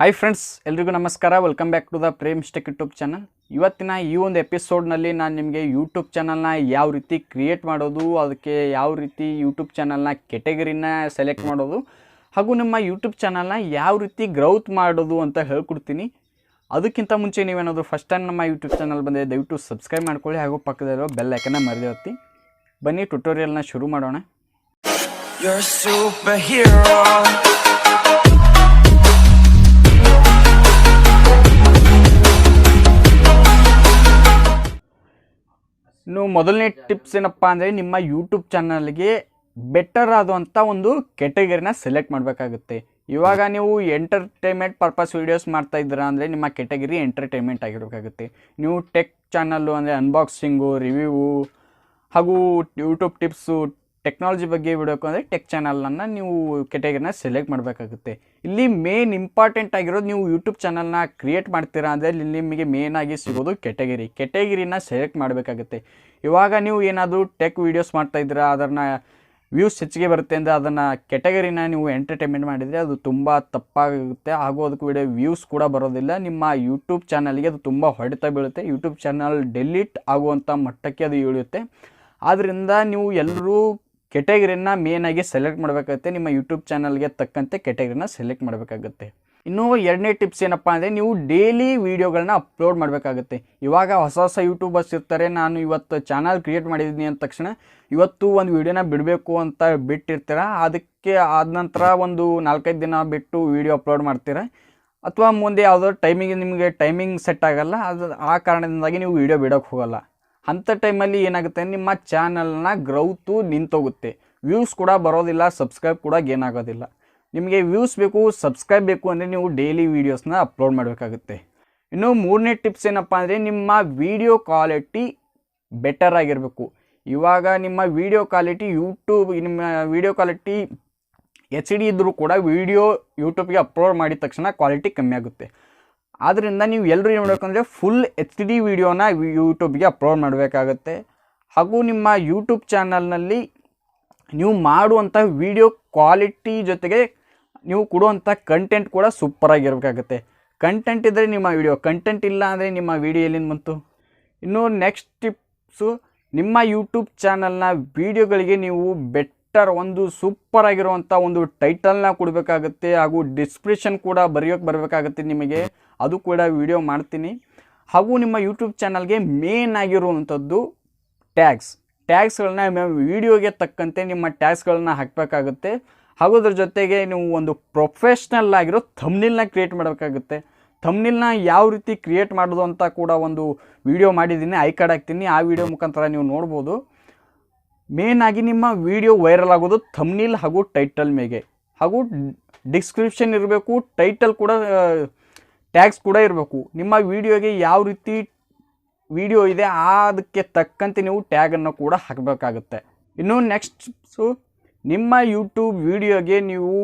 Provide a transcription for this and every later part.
Hi friends, ಎಲ್ರಿಗೂ ನಮಸ್ಕಾರ. Welcome back to the Prem's tech YouTube channel. ಇವತ್ತಿನ ಈ ಒಂದು ಎಪಿಸೋಡ್ನಲ್ಲಿ ನಾನು ನಿಮಗೆ ಯೂಟ್ಯೂಬ್ ಚಾನಲ್ನ ಯಾವ ರೀತಿ ಕ್ರಿಯೇಟ್ ಮಾಡೋದು, ಅದಕ್ಕೆ ಯಾವ ರೀತಿ ಯೂಟ್ಯೂಬ್ ಚಾನಲ್ನ ಕೆಟಗರಿನ ಸೆಲೆಕ್ಟ್ ಮಾಡೋದು, ಹಾಗೂ ನಿಮ್ಮ ಯೂಟ್ಯೂಬ್ ಚಾನಲ್ನ ಯಾವ ರೀತಿ ಗ್ರೌತ್ ಮಾಡೋದು ಅಂತ ಹೇಳ್ಕೊಡ್ತೀನಿ. ಅದಕ್ಕಿಂತ ಮುಂಚೆ ನೀವೇನಾದರೂ ಫಸ್ಟ್ ಟೈಮ್ ನಮ್ಮ ಯೂಟ್ಯೂಬ್ ಚಾನಲ್ ಬಂದರೆ ದಯವಿಟ್ಟು ಸಬ್ಸ್ಕ್ರೈಬ್ ಮಾಡ್ಕೊಳ್ಳಿ, ಹಾಗೂ ಪಕ್ಕದಲ್ಲಿರೋ ಬೆಲ್ ಐಕನ್ನ ಮರೆದೇ ಒತ್ತಿ. ಬನ್ನಿ ಟ್ಯುಟೋರಿಯಲ್ನ ಶುರು ಮಾಡೋಣ. ಇನ್ನು ಮೊದಲನೇ ಟಿಪ್ಸ್ ಏನಪ್ಪ ಅಂದರೆ, ನಿಮ್ಮ ಯೂಟ್ಯೂಬ್ ಚಾನಲ್ಗೆ ಬೆಟರ್ ಆದಂಥ ಒಂದು ಕೆಟಗರಿನ ಸೆಲೆಕ್ಟ್ ಮಾಡಬೇಕಾಗುತ್ತೆ. ಇವಾಗ ನೀವು ಎಂಟರ್ಟೈನ್ಮೆಂಟ್ ಪರ್ಪಸ್ ವೀಡಿಯೋಸ್ ಮಾಡ್ತಾ ಇದ್ದೀರಾ ಅಂದರೆ ನಿಮ್ಮ ಕೆಟಗರಿ ಎಂಟರ್ಟೈನ್ಮೆಂಟ್ ಆಗಿರಬೇಕಾಗುತ್ತೆ. ನೀವು ಟೆಕ್ ಚಾನಲ್ಲು ಅಂದರೆ ಅನ್ಬಾಕ್ಸಿಂಗು, ರಿವ್ಯೂ ಹಾಗೂ ಯೂಟ್ಯೂಬ್ ಟಿಪ್ಸು, ಟೆಕ್ನಾಲಜಿ ಬಗ್ಗೆ ಬಿಡಬೇಕು ಅಂದರೆ ಟೆಕ್ ಚಾನಲನ್ನು ನೀವು ಕೆಟಗರಿನ ಸೆಲೆಕ್ಟ್ ಮಾಡಬೇಕಾಗುತ್ತೆ. ಇಲ್ಲಿ ಮೇನ್ ಇಂಪಾರ್ಟೆಂಟ್ ಆಗಿರೋದು, ನೀವು ಯೂಟ್ಯೂಬ್ ಚಾನಲ್ನ ಕ್ರಿಯೇಟ್ ಮಾಡ್ತೀರಾ ಅಂದರೆ ಇಲ್ಲಿ ನಿಮಗೆ ಮೇನ್ ಆಗಿ ಸಿಗೋದು ಕೆಟಗರಿನ ಸೆಲೆಕ್ಟ್ ಮಾಡಬೇಕಾಗುತ್ತೆ. ಇವಾಗ ನೀವು ಏನಾದರೂ ಟೆಕ್ ವೀಡಿಯೋಸ್ ಮಾಡ್ತಾಯಿದ್ದೀರಾ, ಅದನ್ನು ವ್ಯೂಸ್ ಹೆಚ್ಚಿಗೆ ಬರುತ್ತೆ ಅಂದರೆ ಅದನ್ನು ಕೆಟಗರಿನ ನೀವು ಎಂಟರ್ಟೈನ್ಮೆಂಟ್ ಮಾಡಿದರೆ ಅದು ತುಂಬ ತಪ್ಪಾಗುತ್ತೆ, ಹಾಗೂ ಅದಕ್ಕೆ ವಿಡಿಯೋ ವ್ಯೂಸ್ ಕೂಡ ಬರೋದಿಲ್ಲ. ನಿಮ್ಮ ಯೂಟ್ಯೂಬ್ ಚಾನಲ್ಗೆ ಅದು ತುಂಬ ಹೊಡೆತ ಬೀಳುತ್ತೆ. ಯೂಟ್ಯೂಬ್ ಚಾನಲ್ ಡೆಲೀಟ್ ಆಗುವಂಥ ಮಟ್ಟಕ್ಕೆ ಅದು ಇಳಿಯುತ್ತೆ. ಆದ್ದರಿಂದ ನೀವು ಎಲ್ಲರೂ ಕೆಟಗರಿನ ಮೇನಾಗಿ ಸೆಲೆಕ್ಟ್ ಮಾಡಬೇಕಾಗುತ್ತೆ. ನಿಮ್ಮ ಯೂಟ್ಯೂಬ್ ಚಾನಲ್ಗೆ ತಕ್ಕಂತೆ ಕೆಟಗರಿನ ಸೆಲೆಕ್ಟ್ ಮಾಡಬೇಕಾಗುತ್ತೆ. ಇನ್ನೂ ಎರಡನೇ ಟಿಪ್ಸ್ ಏನಪ್ಪ ಅಂದರೆ, ನೀವು ಡೈಲಿ ವೀಡಿಯೋಗಳನ್ನ ಅಪ್ಲೋಡ್ ಮಾಡಬೇಕಾಗುತ್ತೆ. ಇವಾಗ ಹೊಸ ಯೂಟ್ಯೂಬರ್ಸ್ ಇರ್ತಾರೆ, ನಾನು ಇವತ್ತು ಚಾನಲ್ ಕ್ರಿಯೇಟ್ ಮಾಡಿದ್ದೀನಿ ಅಂದ ತಕ್ಷಣ ಇವತ್ತು ಒಂದು ವೀಡಿಯೋನ ಬಿಡಬೇಕು ಅಂತ ಬಿಟ್ಟಿರ್ತೀರ. ಅದಕ್ಕೆ ಆದ ನಂತರ ಒಂದು 4-5 ದಿನ ಬಿಟ್ಟು ವೀಡಿಯೋ ಅಪ್ಲೋಡ್ ಮಾಡ್ತೀರ, ಅಥವಾ ಮುಂದೆ ಯಾವುದೋ ನಿಮಗೆ ಟೈಮಿಂಗ್ ಸೆಟ್ ಆಗೋಲ್ಲ. ಆ ಕಾರಣದಿಂದಾಗಿ ನೀವು ವೀಡಿಯೋ ಬಿಡೋಕ್ಕೆ ಹೋಗೋಲ್ಲ. ಅಂಥ ಟೈಮಲ್ಲಿ ಏನಾಗುತ್ತೆ, ನಿಮ್ಮ ಚಾನಲ್ನ ಗ್ರೌತು ನಿಂತೋಗುತ್ತೆ, ವ್ಯೂಸ್ ಕೂಡ ಬರೋದಿಲ್ಲ, ಸಬ್ಸ್ಕ್ರೈಬ್ ಕೂಡ ಗೇನ್ ಆಗೋದಿಲ್ಲ. ನಿಮಗೆ ವ್ಯೂಸ್ ಬೇಕು, ಸಬ್ಸ್ಕ್ರೈಬ್ ಬೇಕು ಅಂದರೆ ನೀವು ಡೈಲಿ ವೀಡಿಯೋಸ್ನ ಅಪ್ಲೋಡ್ ಮಾಡಬೇಕಾಗುತ್ತೆ. ಇನ್ನು ಮೂರನೇ ಟಿಪ್ಸ್ ಏನಪ್ಪ ಅಂದರೆ, ನಿಮ್ಮ ವೀಡಿಯೋ ಕ್ವಾಲಿಟಿ ಬೆಟರ್ ಆಗಿರಬೇಕು. ಇವಾಗ ನಿಮ್ಮ ವೀಡಿಯೋ ಕ್ವಾಲಿಟಿ HD ಇದ್ದರೂ ಕೂಡ ವೀಡಿಯೋ ಯೂಟ್ಯೂಬ್ಗೆ ಅಪ್ಲೋಡ್ ಮಾಡಿದ ತಕ್ಷಣ ಕ್ವಾಲಿಟಿ ಕಮ್ಮಿ ಆಗುತ್ತೆ. ಆದ್ದರಿಂದ ನೀವು ಎಲ್ಲರೂ ಏನು ಮಾಡಬೇಕಂದ್ರೆ ಫುಲ್ HD ವೀಡಿಯೋನ ಯೂಟ್ಯೂಬ್ಗೆ ಅಪ್ಲೋಡ್ ಮಾಡಬೇಕಾಗತ್ತೆ. ಹಾಗೂ ನಿಮ್ಮ ಯೂಟ್ಯೂಬ್ ಚಾನಲ್ನಲ್ಲಿ ನೀವು ಮಾಡುವಂಥ ವೀಡಿಯೋ ಕ್ವಾಲಿಟಿ ಜೊತೆಗೆ ನೀವು ಕೊಡುವಂಥ ಕಂಟೆಂಟ್ ಕೂಡ ಸೂಪರಾಗಿರಬೇಕಾಗುತ್ತೆ. ಕಂಟೆಂಟ್ ಇದ್ದರೆ ನಿಮ್ಮ ವೀಡಿಯೋ, ಕಂಟೆಂಟ್ ಇಲ್ಲ ಅಂದರೆ ನಿಮ್ಮ ವೀಡಿಯೋ ಎಲ್ಲಿಂದ ಬಂತು? ಇನ್ನು ನೆಕ್ಸ್ಟ್ ಟಿಪ್ಸು, ನಿಮ್ಮ ಯೂಟ್ಯೂಬ್ ಚಾನಲ್ನ ವೀಡಿಯೋಗಳಿಗೆ ನೀವು ಒಂದು ಸೂಪರ್ ಆಗಿರುವಂಥ ಒಂದು ಟೈಟಲ್ನ ಕೊಡಬೇಕಾಗುತ್ತೆ, ಹಾಗೂ ಡಿಸ್ಕ್ರಿಪ್ಷನ್ ಕೂಡ ಬರಬೇಕಾಗುತ್ತೆ ನಿಮಗೆ. ಅದು ಕೂಡ ವಿಡಿಯೋ ಮಾಡ್ತೀನಿ. ಹಾಗೂ ನಿಮ್ಮ ಯೂಟ್ಯೂಬ್ ಚಾನಲ್ಗೆ ಮೇನ್ ಆಗಿರುವಂಥದ್ದು ಟ್ಯಾಗ್ಸ್ಗಳನ್ನ ವೀಡಿಯೋಗೆ ತಕ್ಕಂತೆ ನಿಮ್ಮ ಟ್ಯಾಗ್ಸ್ಗಳನ್ನ ಹಾಕಬೇಕಾಗುತ್ತೆ. ಹಾಗೂ ಅದ್ರ ಜೊತೆಗೆ ನೀವು ಒಂದು ಪ್ರೊಫೆಷ್ನಲ್ ಆಗಿರೋ ಥಂಬ್ನೇಲ್ನ ಕ್ರಿಯೇಟ್ ಮಾಡಬೇಕಾಗುತ್ತೆ. ಥಂಬ್ನೇಲ್ನ ಯಾವ ರೀತಿ ಕ್ರಿಯೇಟ್ ಮಾಡೋದು ಅಂತ ಕೂಡ ಒಂದು ವಿಡಿಯೋ ಮಾಡಿದ್ದೀನಿ, ಐ ಕಾರ್ಡ್ ಹಾಕ್ತೀನಿ. ಆ ವಿಡಿಯೋ ಮುಖಾಂತರ ನೀವು ನೋಡ್ಬೋದು. ಮೇನಾಗಿ ನಿಮ್ಮ ವಿಡಿಯೋ ವೈರಲ್ ಆಗೋದು ಥಂಬ್ನೇಲ್ ಹಾಗೂ ಟೈಟಲ್ ಮೇಲೆ, ಹಾಗೂ ಡಿಸ್ಕ್ರಿಪ್ಷನ್ ಇರಬೇಕು, ಟೈಟಲ್ ಕೂಡ ಟ್ಯಾಗ್ಸ್ ಕೂಡ ಇರಬೇಕು. ನಿಮ್ಮ ವಿಡಿಯೋಗೆ ಯಾವ ರೀತಿ ವಿಡಿಯೋ ಇದೆ ಅದಕ್ಕೆ ತಕ್ಕಂತೆ ನೀವು ಟ್ಯಾಗನ್ನು ಕೂಡ ಹಾಕಬೇಕಾಗುತ್ತೆ. ಇನ್ನು ನೆಕ್ಸ್ಟ್ಸು, ನಿಮ್ಮ ಯೂಟ್ಯೂಬ್ ವಿಡಿಯೋಗೆ ನೀವು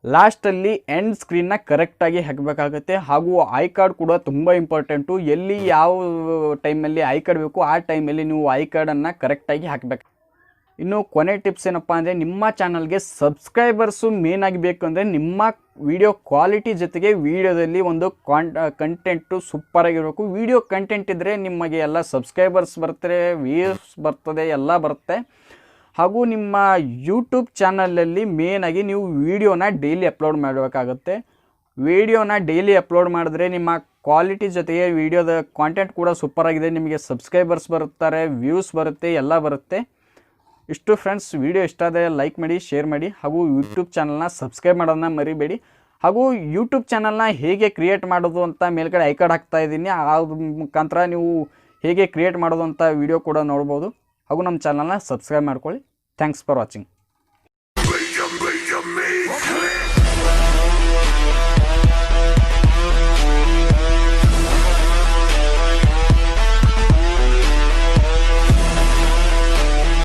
ಲಾಸ್ಟಲ್ಲಿ ಎಂಡ್ ಸ್ಕ್ರೀನ್ನ ಕರೆಕ್ಟಾಗಿ ಹಾಕಬೇಕಾಗುತ್ತೆ. ಹಾಗೂ ಐ ಕಾರ್ಡ್ ಕೂಡ ತುಂಬ ಇಂಪಾರ್ಟೆಂಟು. ಎಲ್ಲಿ ಯಾವ ಟೈಮಲ್ಲಿ ಐ ಕಾರ್ಡ್ ಬೇಕು ಆ ಟೈಮಲ್ಲಿ ನೀವು ಐ ಕಾರ್ಡನ್ನು ಕರೆಕ್ಟಾಗಿ ಹಾಕಬೇಕು. ಇನ್ನು ಕೊನೆ ಟಿಪ್ಸ್ ಏನಪ್ಪ ಅಂದರೆ, ನಿಮ್ಮ ಚಾನಲ್ಗೆ ಸಬ್ಸ್ಕ್ರೈಬರ್ಸು ಮೇನಾಗಿ ಬೇಕು ಅಂದರೆ ನಿಮ್ಮ ವಿಡಿಯೋ ಕ್ವಾಲಿಟಿ ಜೊತೆಗೆ ವಿಡಿಯೋದಲ್ಲಿ ಒಂದು ಕಂಟೆಂಟು ಸೂಪರಾಗಿರಬೇಕು. ವಿಡಿಯೋ ಕಂಟೆಂಟ್ ಇದ್ದರೆ ನಿಮಗೆ ಎಲ್ಲ ಸಬ್ಸ್ಕ್ರೈಬರ್ಸ್ ಬರ್ತಾರೆ, ವ್ಯೂಸ್ ಬರ್ತದೆ, ಎಲ್ಲ ಬರುತ್ತೆ. ಹಾಗೂ ನಿಮ್ಮ ಯೂಟ್ಯೂಬ್ ಚಾನಲಲ್ಲಿ ಮೇನಾಗಿ ನೀವು ವಿಡಿಯೋನ ಡೈಲಿ ಅಪ್ಲೋಡ್ ಮಾಡಬೇಕಾಗುತ್ತೆ. ವಿಡಿಯೋನ ಡೈಲಿ ಅಪ್ಲೋಡ್ ಮಾಡಿದ್ರೆ ನಿಮ್ಮ ಕ್ವಾಲಿಟಿ ಜೊತೆಗೆ ವಿಡಿಯೋದ ಕಾಂಟೆಂಟ್ ಕೂಡ ಸೂಪರಾಗಿದೆ, ನಿಮಗೆ ಸಬ್ಸ್ಕ್ರೈಬರ್ಸ್ ಬರುತ್ತಾರೆ, ವ್ಯೂಸ್ ಬರುತ್ತೆ, ಎಲ್ಲ ಬರುತ್ತೆ. ಇಷ್ಟು ಫ್ರೆಂಡ್ಸ್, ವಿಡಿಯೋ ಇಷ್ಟ ಆದರೆ ಲೈಕ್ ಮಾಡಿ, ಶೇರ್ ಮಾಡಿ, ಹಾಗೂ ಯೂಟ್ಯೂಬ್ ಚಾನಲ್ನ ಸಬ್ಸ್ಕ್ರೈಬ್ ಮಾಡೋದನ್ನ ಮರಿಬೇಡಿ. ಹಾಗೂ ಯೂಟ್ಯೂಬ್ ಚಾನಲ್ನ ಹೇಗೆ ಕ್ರಿಯೇಟ್ ಮಾಡೋದು ಅಂತ ಮೇಲ್ಗಡೆ ಐ ಕಾರ್ಡ್ ಹಾಕ್ತಾ ಇದ್ದೀನಿ, ಆ ಮುಖಾಂತರ ನೀವು ಹೇಗೆ ಕ್ರಿಯೇಟ್ ಮಾಡೋದು ಅಂತ ವಿಡಿಯೋ ಕೂಡ ನೋಡ್ಬೋದು. ಹಾಗೂ ನಮ್ಮ ಚಾನಲ್ನ ಸಬ್ಸ್ಕ್ರೈಬ್ ಮಾಡ್ಕೊಳ್ಳಿ. Thanks for watching.